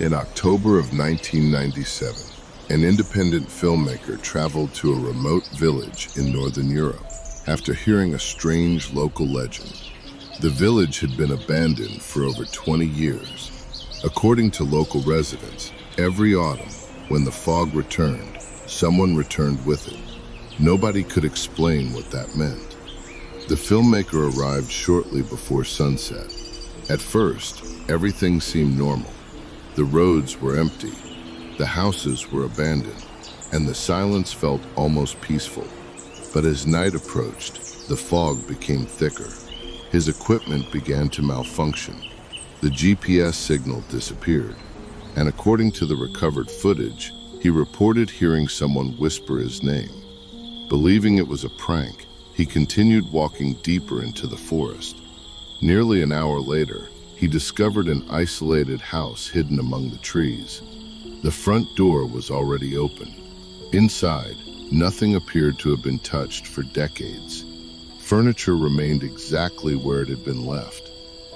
In October of 1997, an independent filmmaker traveled to a remote village in Northern Europe after hearing a strange local legend. The village had been abandoned for over 20 years. According to local residents, every autumn, when the fog returned, someone returned with it. Nobody could explain what that meant. The filmmaker arrived shortly before sunset. At first, everything seemed normal. The roads were empty, the houses were abandoned, and the silence felt almost peaceful. But as night approached, the fog became thicker. His equipment began to malfunction. The GPS signal disappeared, and according to the recovered footage, he reported hearing someone whisper his name. Believing it was a prank, he continued walking deeper into the forest. Nearly an hour later, he discovered an isolated house hidden among the trees. The front door was already open. Inside, nothing appeared to have been touched for decades. Furniture remained exactly where it had been left.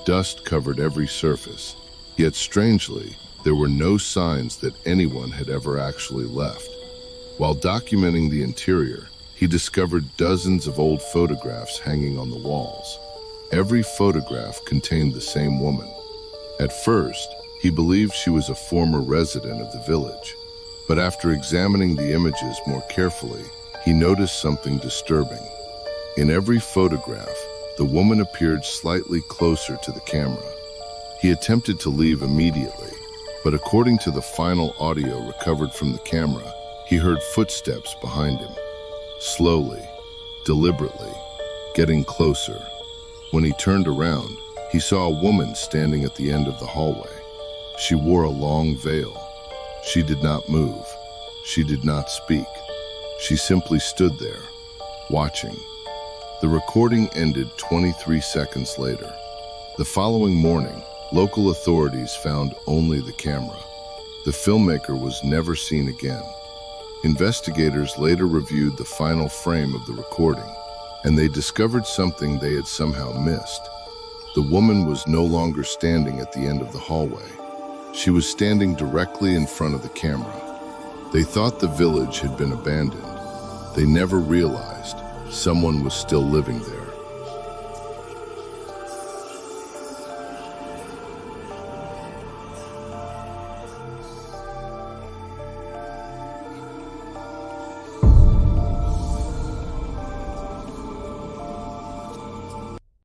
Dust covered every surface. Yet strangely, there were no signs that anyone had ever actually left. While documenting the interior, he discovered dozens of old photographs hanging on the walls. Every photograph contained the same woman. At first, he believed she was a former resident of the village. But after examining the images more carefully, he noticed something disturbing. In every photograph, the woman appeared slightly closer to the camera. He attempted to leave immediately, but according to the final audio recovered from the camera, he heard footsteps behind him. Slowly, deliberately, getting closer. When he turned around, he saw a woman standing at the end of the hallway. She wore a long veil. She did not move. She did not speak. She simply stood there, watching. The recording ended 23 seconds later. The following morning, local authorities found only the camera. The filmmaker was never seen again. Investigators later reviewed the final frame of the recording, and they discovered something they had somehow missed. The woman was no longer standing at the end of the hallway. She was standing directly in front of the camera. They thought the village had been abandoned. They never realized someone was still living there.